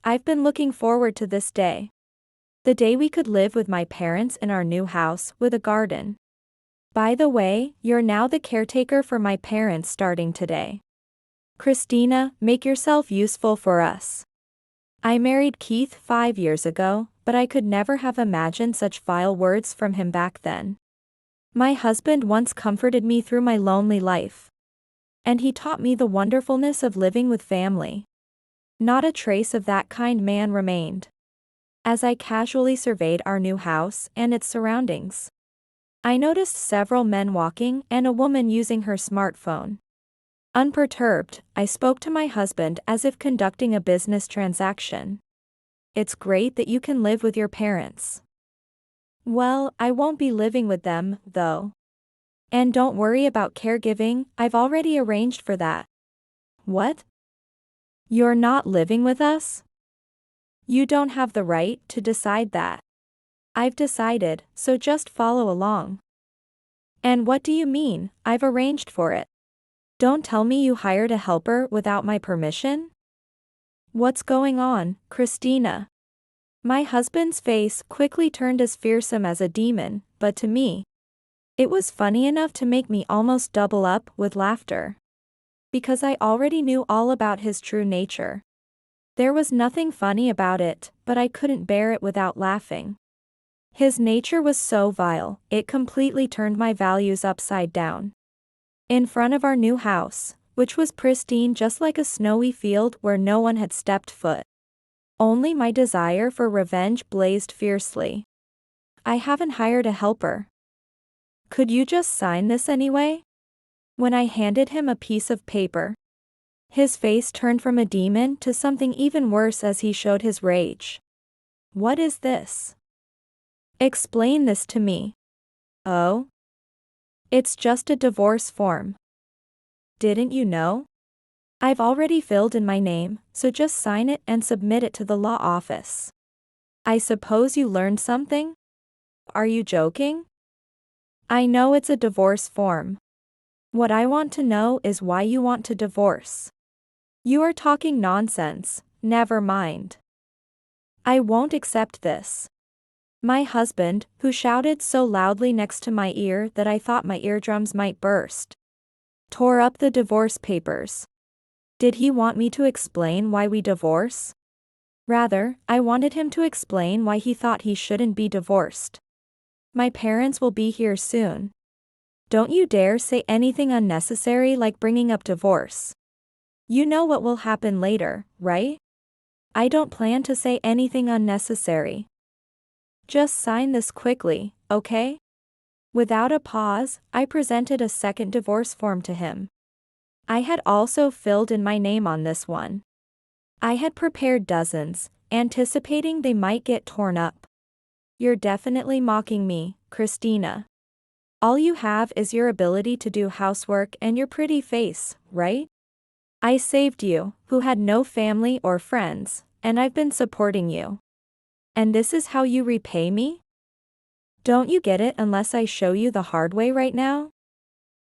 I've been looking forward to this day. The day we could live with my parents in our new house with a garden. By the way, you're now the caretaker for my parents starting today. Christina, make yourself useful for us. I married Keith 5 years ago, but I could never have imagined such vile words from him back then. My husband once comforted me through my lonely life. And he taught me the wonderfulness of living with family. Not a trace of that kind man remained. As I casually surveyed our new house and its surroundings, I noticed several men walking and a woman using her smartphone. Unperturbed, I spoke to my husband as if conducting a business transaction. It's great that you can live with your parents. Well, I won't be living with them, though. And don't worry about caregiving, I've already arranged for that. What? You're not living with us? You don't have the right to decide that. I've decided, so just follow along. And what do you mean, I've arranged for it? Don't tell me you hired a helper without my permission? What's going on, Christina? My husband's face quickly turned as fearsome as a demon, but to me, it was funny enough to make me almost double up with laughter. Because I already knew all about his true nature. There was nothing funny about it, but I couldn't bear it without laughing. His nature was so vile, it completely turned my values upside down. In front of our new house, which was pristine just like a snowy field where no one had stepped foot, only my desire for revenge blazed fiercely. I haven't hired a helper. Could you just sign this anyway? When I handed him a piece of paper, his face turned from a demon to something even worse as he showed his rage. What is this? Explain this to me. Oh? It's just a divorce form. Didn't you know? I've already filled in my name, so just sign it and submit it to the law office. I suppose you learned something? Are you joking? I know it's a divorce form. What I want to know is why you want to divorce. You are talking nonsense, never mind. I won't accept this. My husband, who shouted so loudly next to my ear that I thought my eardrums might burst, tore up the divorce papers. Did he want me to explain why we divorce? Rather, I wanted him to explain why he thought he shouldn't be divorced. My parents will be here soon. Don't you dare say anything unnecessary like bringing up divorce. You know what will happen later, right? I don't plan to say anything unnecessary. Just sign this quickly, okay? Without a pause, I presented a second divorce form to him. I had also filled in my name on this one. I had prepared dozens, anticipating they might get torn up. You're definitely mocking me, Christina. All you have is your ability to do housework and your pretty face, right? I saved you, who had no family or friends, and I've been supporting you. And this is how you repay me? Don't you get it unless I show you the hard way right now?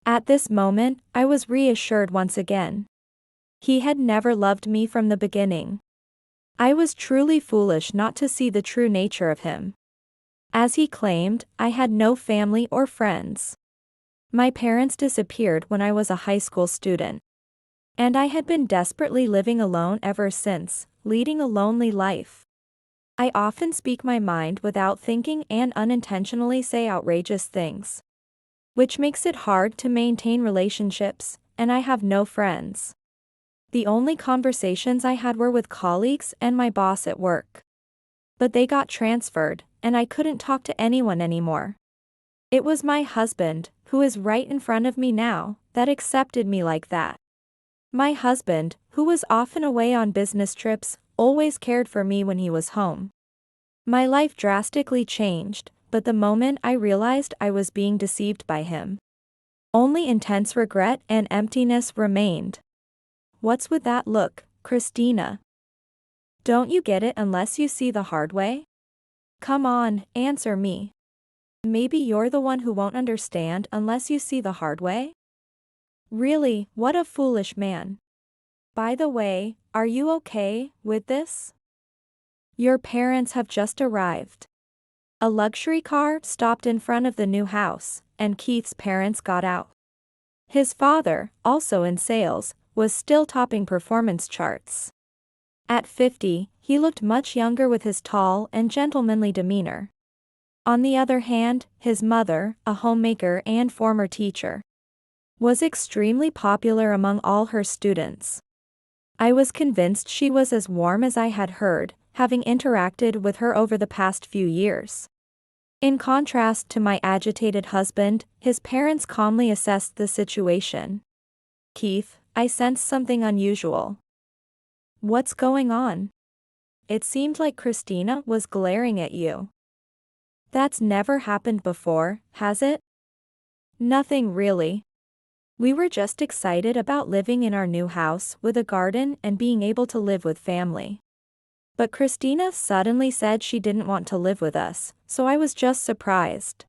At this moment, I was reassured once again. He had never loved me from the beginning. I was truly foolish not to see the true nature of him. As he claimed, I had no family or friends. My parents disappeared when I was a high school student. And I had been desperately living alone ever since, leading a lonely life. I often speak my mind without thinking and unintentionally say outrageous things, which makes it hard to maintain relationships, and I have no friends. The only conversations I had were with colleagues and my boss at work. But they got transferred, and I couldn't talk to anyone anymore. It was my husband, who is right in front of me now, that accepted me like that. My husband, who was often away on business trips, always cared for me when he was home. My life drastically changed, but the moment I realized I was being deceived by him, only intense regret and emptiness remained. What's with that look, Christina? Don't you get it unless you see the hard way? Come on, answer me. Maybe you're the one who won't understand unless you see the hard way? Really, what a foolish man. By the way, are you okay with this? Your parents have just arrived. A luxury car stopped in front of the new house, and Keith's parents got out. His father, also in sales, was still topping performance charts. At 50, he looked much younger with his tall and gentlemanly demeanor. On the other hand, his mother, a homemaker and former teacher, was extremely popular among all her students. I was convinced she was as warm as I had heard, having interacted with her over the past few years. In contrast to my agitated husband, his parents calmly assessed the situation. Keith, I sensed something unusual. What's going on? It seemed like Christina was glaring at you. That's never happened before, has it? Nothing really. We were just excited about living in our new house with a garden and being able to live with family. But Christina suddenly said she didn't want to live with us, so I was just surprised.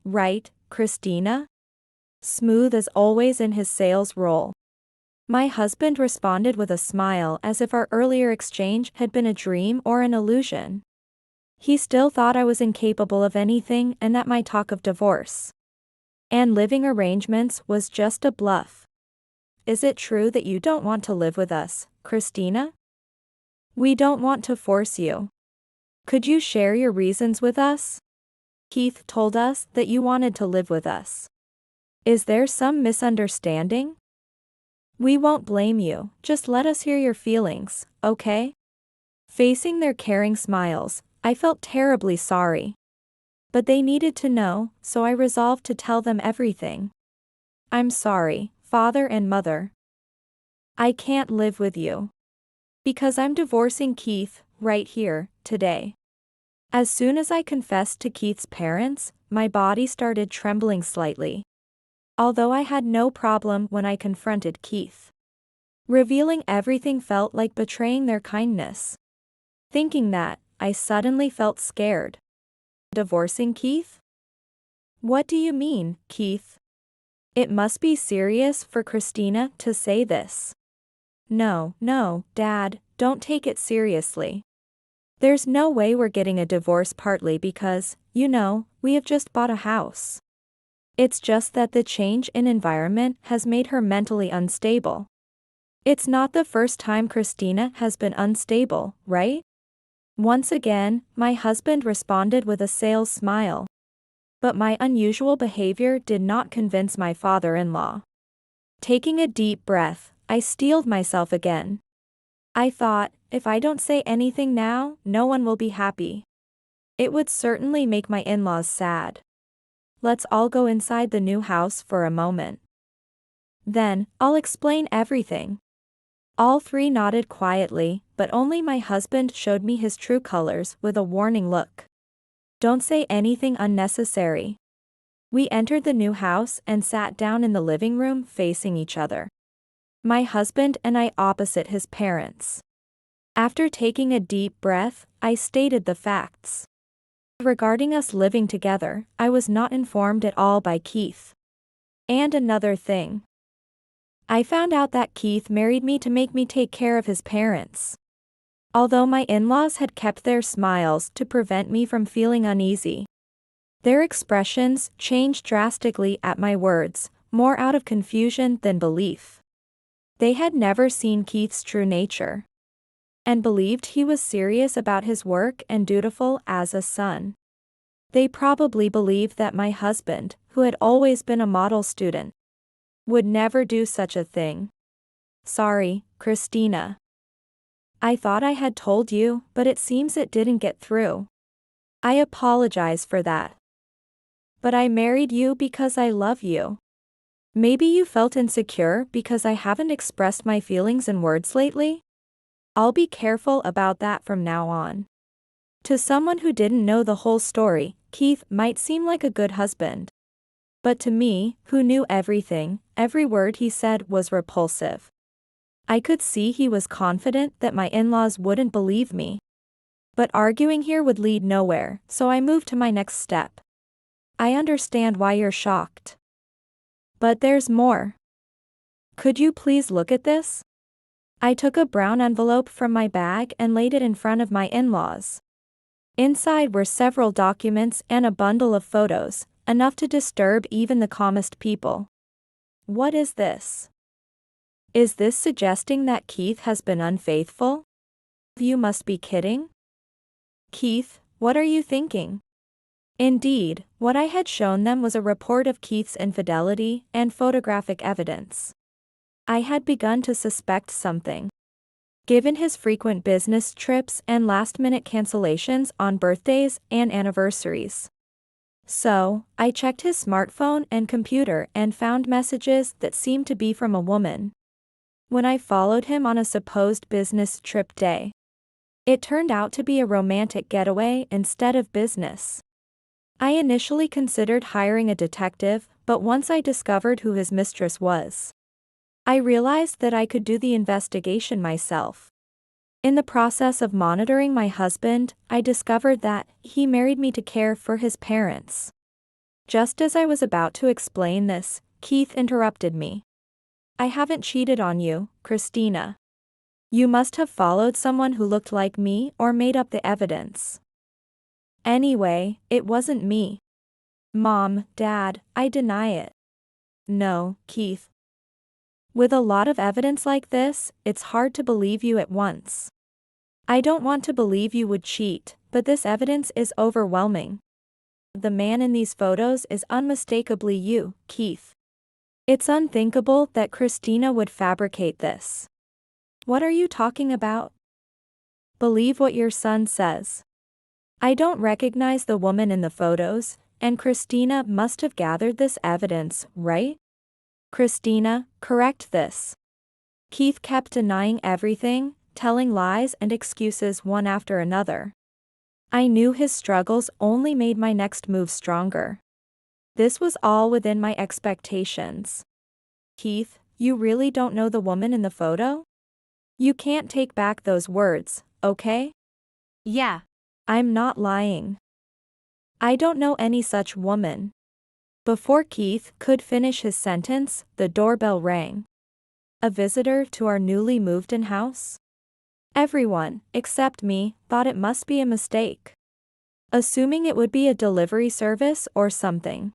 Right, Christina? Smooth as always in his sales role. My husband responded with a smile as if our earlier exchange had been a dream or an illusion. He still thought I was incapable of anything and that my talk of divorce and living arrangements was just a bluff. Is it true that you don't want to live with us, Christina? We don't want to force you. Could you share your reasons with us? Keith told us that you wanted to live with us. Is there some misunderstanding? We won't blame you, just let us hear your feelings, okay? Facing their caring smiles, I felt terribly sorry. But they needed to know, so I resolved to tell them everything. I'm sorry, Father and Mother. I can't live with you. Because I'm divorcing Keith, right here, today. As soon as I confessed to Keith's parents, my body started trembling slightly. Although I had no problem when I confronted Keith. Revealing everything felt like betraying their kindness. Thinking that, I suddenly felt scared. Divorcing Keith? What do you mean, Keith? It must be serious for Christina to say this. No, Dad, don't take it seriously. There's no way we're getting a divorce partly because, we have just bought a house. It's just that the change in environment has made her mentally unstable. It's not the first time Christina has been unstable, right? Once again, my husband responded with a sales smile. But my unusual behavior did not convince my father-in-law. Taking a deep breath, I steeled myself again. I thought, if I don't say anything now, no one will be happy. It would certainly make my in-laws sad. Let's all go inside the new house for a moment. Then, I'll explain everything. All three nodded quietly, but only my husband showed me his true colors with a warning look. Don't say anything unnecessary. We entered the new house and sat down in the living room facing each other. My husband and I opposite his parents. After taking a deep breath, I stated the facts. Regarding us living together, I was not informed at all by Keith. And another thing. I found out that Keith married me to make me take care of his parents. Although my in-laws had kept their smiles to prevent me from feeling uneasy, their expressions changed drastically at my words, more out of confusion than belief. They had never seen Keith's true nature, and believed he was serious about his work and dutiful as a son. They probably believed that my husband, who had always been a model student, would never do such a thing. Sorry, Christina. I thought I had told you, but it seems it didn't get through. I apologize for that. But I married you because I love you. Maybe you felt insecure because I haven't expressed my feelings in words lately? I'll be careful about that from now on. To someone who didn't know the whole story, Keith might seem like a good husband. But to me, who knew everything, every word he said was repulsive. I could see he was confident that my in-laws wouldn't believe me. But arguing here would lead nowhere, so I moved to my next step. I understand why you're shocked. But there's more. Could you please look at this? I took a brown envelope from my bag and laid it in front of my in-laws. Inside were several documents and a bundle of photos, enough to disturb even the calmest people. What is this? Is this suggesting that Keith has been unfaithful? You must be kidding. Keith, what are you thinking? Indeed, what I had shown them was a report of Keith's infidelity and photographic evidence. I had begun to suspect something. Given his frequent business trips and last-minute cancellations on birthdays and anniversaries. So, I checked his smartphone and computer and found messages that seemed to be from a woman. When I followed him on a supposed business trip day, it turned out to be a romantic getaway instead of business. I initially considered hiring a detective, but once I discovered who his mistress was, I realized that I could do the investigation myself. In the process of monitoring my husband, I discovered that he married me to care for his parents. Just as I was about to explain this, Keith interrupted me. I haven't cheated on you, Christina. You must have followed someone who looked like me or made up the evidence. Anyway, it wasn't me. Mom, Dad, I deny it. No, Keith. With a lot of evidence like this, it's hard to believe you at once. I don't want to believe you would cheat, but this evidence is overwhelming. The man in these photos is unmistakably you, Keith. It's unthinkable that Christina would fabricate this. What are you talking about? Believe what your son says. I don't recognize the woman in the photos, and Christina must have gathered this evidence, right? Christina, correct this. Keith kept denying everything, telling lies and excuses one after another. I knew his struggles only made my next move stronger. This was all within my expectations. Keith, you really don't know the woman in the photo? You can't take back those words, okay? Yeah. I'm not lying. I don't know any such woman. Before Keith could finish his sentence, the doorbell rang. A visitor to our newly moved-in house? Everyone, except me, thought it must be a mistake, assuming it would be a delivery service or something.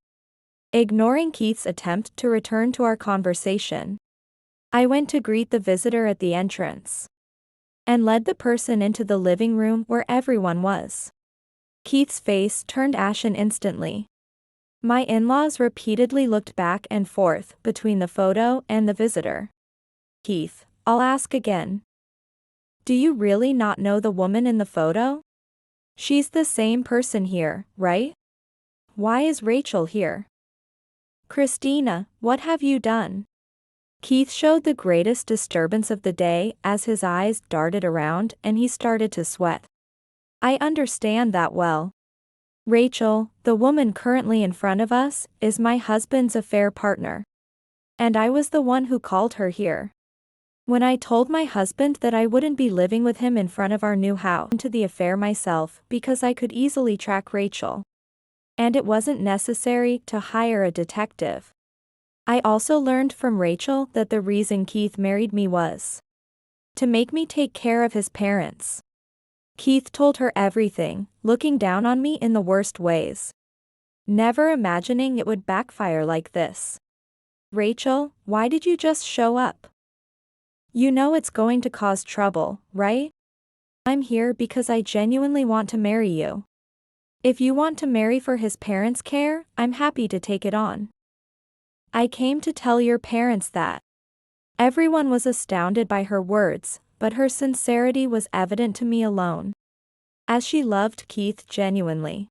Ignoring Keith's attempt to return to our conversation, I went to greet the visitor at the entrance and led the person into the living room where everyone was. Keith's face turned ashen instantly. My in-laws repeatedly looked back and forth between the photo and the visitor. Keith, I'll ask again. Do you really not know the woman in the photo? She's the same person here, right? Why is Rachel here? Christina, what have you done? Keith showed the greatest disturbance of the day as his eyes darted around and he started to sweat. I understand that well. Rachel, the woman currently in front of us, is my husband's affair partner. And I was the one who called her here. When I told my husband that I wouldn't be living with him in front of our new house into the affair myself because I could easily track Rachel. And it wasn't necessary to hire a detective. I also learned from Rachel that the reason Keith married me was to make me take care of his parents. Keith told her everything, looking down on me in the worst ways. Never imagining it would backfire like this. Rachel, why did you just show up? You know it's going to cause trouble, right? I'm here because I genuinely want to marry you. If you want to marry for his parents' care, I'm happy to take it on. I came to tell your parents that. Everyone was astounded by her words, but her sincerity was evident to me alone. As she loved Keith genuinely.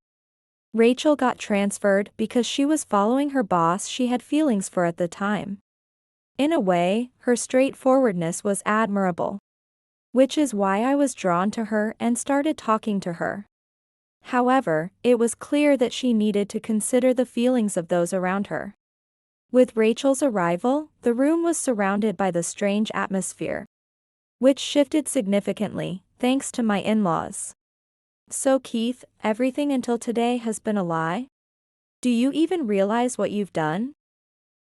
Rachel got transferred because she was following her boss she had feelings for at the time. In a way, her straightforwardness was admirable. Which is why I was drawn to her and started talking to her. However, it was clear that she needed to consider the feelings of those around her. With Rachel's arrival, the room was surrounded by the strange atmosphere, which shifted significantly, thanks to my in-laws. So Keith, everything until today has been a lie? Do you even realize what you've done?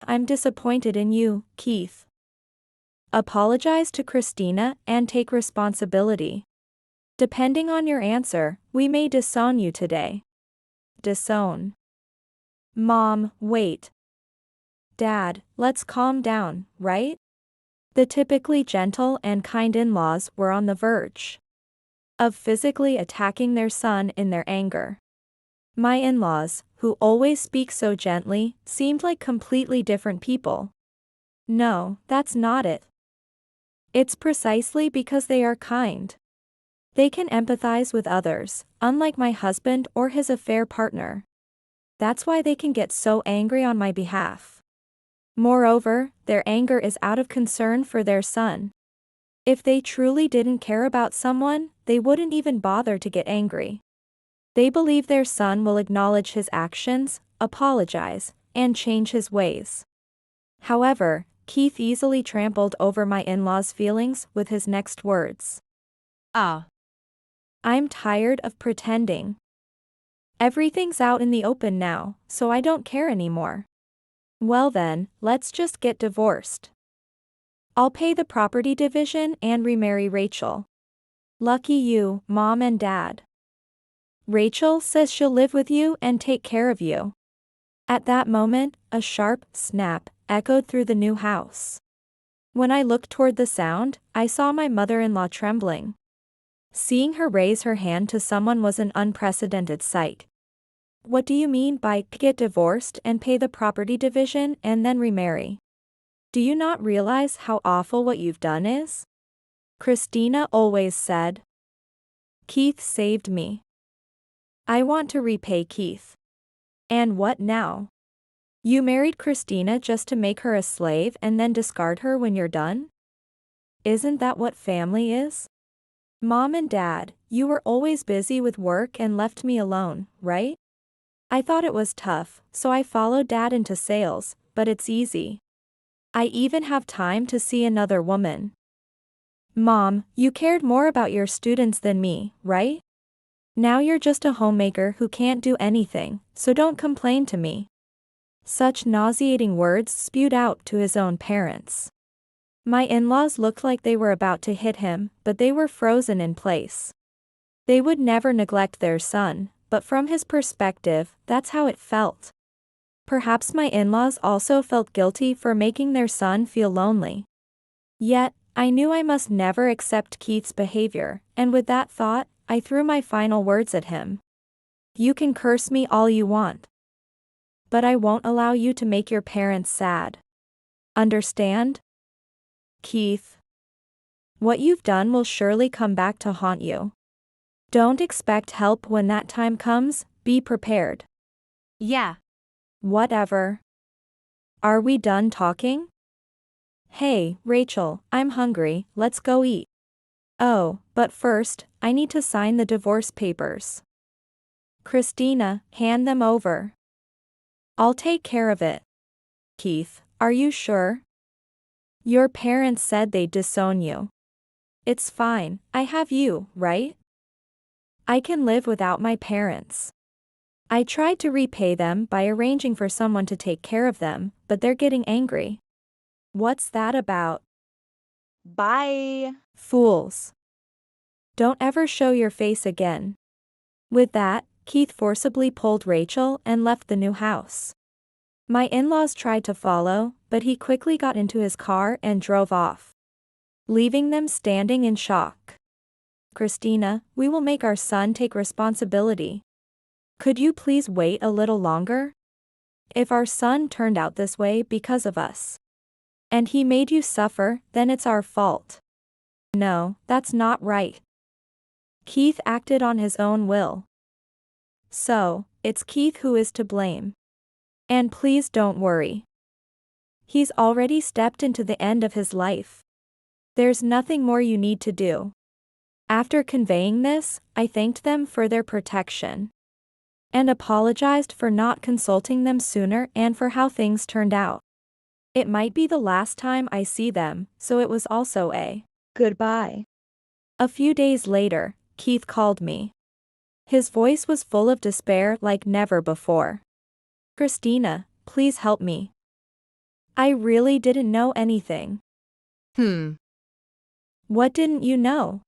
I'm disappointed in you, Keith. Apologize to Christina and take responsibility. Depending on your answer, we may disown you today. Disown. Mom, wait. Dad, let's calm down, right? The typically gentle and kind in-laws were on the verge of physically attacking their son in their anger. My in-laws, who always speak so gently, seemed like completely different people. No, that's not it. It's precisely because they are kind. They can empathize with others, unlike my husband or his affair partner. That's why they can get so angry on my behalf. Moreover, their anger is out of concern for their son. If they truly didn't care about someone, they wouldn't even bother to get angry. They believe their son will acknowledge his actions, apologize, and change his ways. However, Keith easily trampled over my in-laws' feelings with his next words. I'm tired of pretending. Everything's out in the open now, so I don't care anymore. Well then, let's just get divorced. I'll pay the property division and remarry Rachel. Lucky you, Mom and Dad. Rachel says she'll live with you and take care of you. At that moment, a sharp snap echoed through the new house. When I looked toward the sound, I saw my mother-in-law trembling. Seeing her raise her hand to someone was an unprecedented sight. What do you mean by get divorced and pay the property division and then remarry? Do you not realize how awful what you've done is? Christina always said. Keith saved me. I want to repay Keith. And what now? You married Christina just to make her a slave and then discard her when you're done? Isn't that what family is? Mom and Dad, you were always busy with work and left me alone, right? I thought it was tough, so I followed Dad into sales, but it's easy. I even have time to see another woman. Mom, you cared more about your students than me, right? Now you're just a homemaker who can't do anything, so don't complain to me. Such nauseating words spewed out to his own parents. My in-laws looked like they were about to hit him, but they were frozen in place. They would never neglect their son, but from his perspective, that's how it felt. Perhaps my in-laws also felt guilty for making their son feel lonely. Yet, I knew I must never accept Keith's behavior, and with that thought, I threw my final words at him. You can curse me all you want. But I won't allow you to make your parents sad. Understand? Keith. What you've done will surely come back to haunt you. Don't expect help when that time comes, be prepared. Yeah. Whatever. Are we done talking? Hey, Rachel, I'm hungry, let's go eat. Oh, but first, I need to sign the divorce papers. Christina, hand them over. I'll take care of it. Keith, are you sure? Your parents said they'd disown you. It's fine, I have you, right? I can live without my parents. I tried to repay them by arranging for someone to take care of them, but they're getting angry. What's that about? Bye. Fools. Don't ever show your face again. With that, Keith forcibly pulled Rachel and left the new house. My in-laws tried to follow, but he quickly got into his car and drove off, leaving them standing in shock. Christina, we will make our son take responsibility. Could you please wait a little longer? If our son turned out this way because of us, and he made you suffer, then it's our fault. No, that's not right. Keith acted on his own will. So, it's Keith who is to blame. And please don't worry. He's already stepped into the end of his life. There's nothing more you need to do. After conveying this, I thanked them for their protection and apologized for not consulting them sooner and for how things turned out. It might be the last time I see them, so it was also a goodbye. A few days later, Keith called me. His voice was full of despair like never before. Christina, please help me. I really didn't know anything. What didn't you know?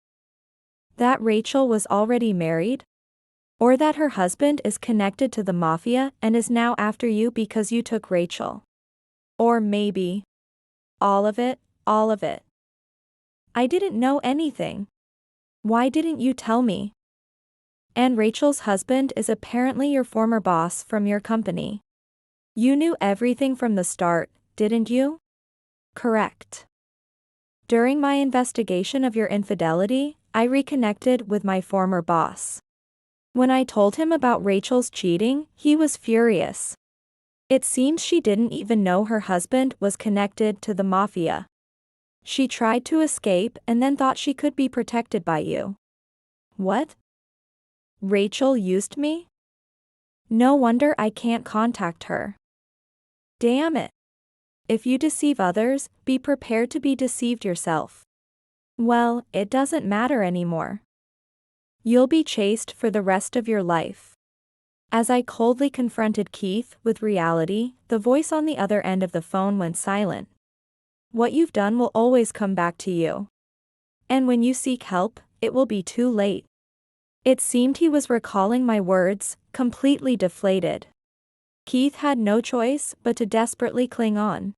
That Rachel was already married? Or that her husband is connected to the mafia and is now after you because you took Rachel? Or maybe all of it, all of it. I didn't know anything. Why didn't you tell me? And Rachel's husband is apparently your former boss from your company. You knew everything from the start, didn't you? Correct. During my investigation of your infidelity, I reconnected with my former boss. When I told him about Rachel's cheating, he was furious. It seems she didn't even know her husband was connected to the mafia. She tried to escape and then thought she could be protected by you. What? Rachel used me? No wonder I can't contact her. Damn it. If you deceive others, be prepared to be deceived yourself. Well, it doesn't matter anymore. You'll be chased for the rest of your life. As I coldly confronted Keith with reality, the voice on the other end of the phone went silent. What you've done will always come back to you. And when you seek help, it will be too late. It seemed he was recalling my words, completely deflated. Keith had no choice but to desperately cling on.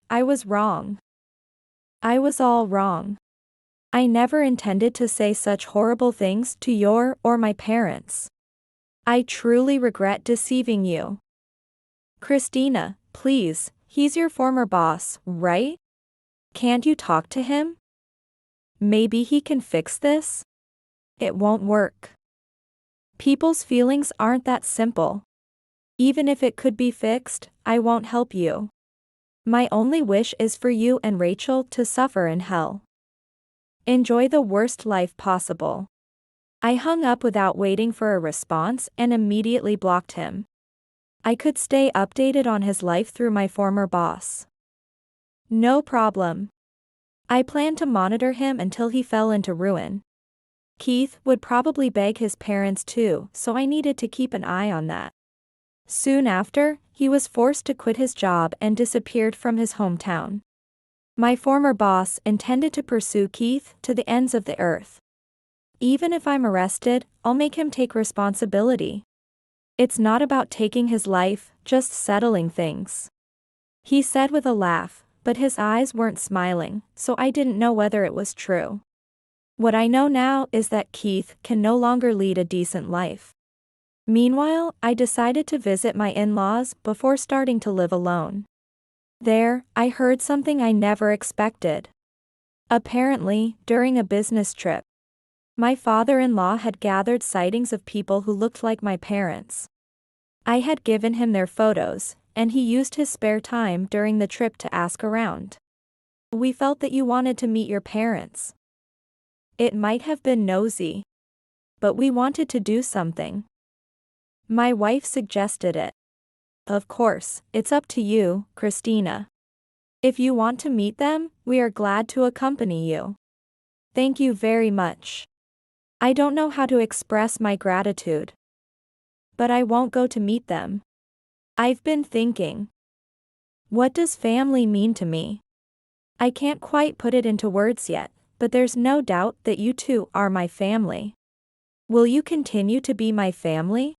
I was wrong. I was all wrong. I never intended to say such horrible things to your or my parents. I truly regret deceiving you. Christina, please, he's your former boss, right? Can't you talk to him? Maybe he can fix this? It won't work. People's feelings aren't that simple. Even if it could be fixed, I won't help you. My only wish is for you and Rachel to suffer in hell. Enjoy the worst life possible. I hung up without waiting for a response and immediately blocked him. I could stay updated on his life through my former boss. No problem. I planned to monitor him until he fell into ruin. Keith would probably beg his parents too, so I needed to keep an eye on that. Soon after, he was forced to quit his job and disappeared from his hometown. My former boss intended to pursue Keith to the ends of the earth. Even if I'm arrested, I'll make him take responsibility. It's not about taking his life, just settling things. He said with a laugh, but his eyes weren't smiling, so I didn't know whether it was true. What I know now is that Keith can no longer lead a decent life. Meanwhile, I decided to visit my in-laws before starting to live alone. There, I heard something I never expected. Apparently, during a business trip, my father-in-law had gathered sightings of people who looked like my parents. I had given him their photos, and he used his spare time during the trip to ask around. We felt that you wanted to meet your parents. It might have been nosy, but we wanted to do something. My wife suggested it. Of course, it's up to you, Christina. If you want to meet them, we are glad to accompany you. Thank you very much. I don't know how to express my gratitude. But I won't go to meet them. I've been thinking. What does family mean to me? I can't quite put it into words yet, but there's no doubt that you two are my family. Will you continue to be my family?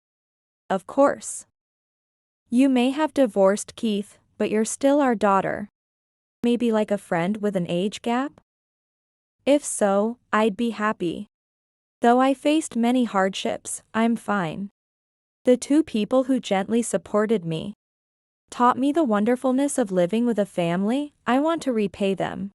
Of course. You may have divorced Keith, but you're still our daughter. Maybe like a friend with an age gap? If so, I'd be happy. Though I faced many hardships, I'm fine. The two people who gently supported me taught me the wonderfulness of living with a family. I want to repay them.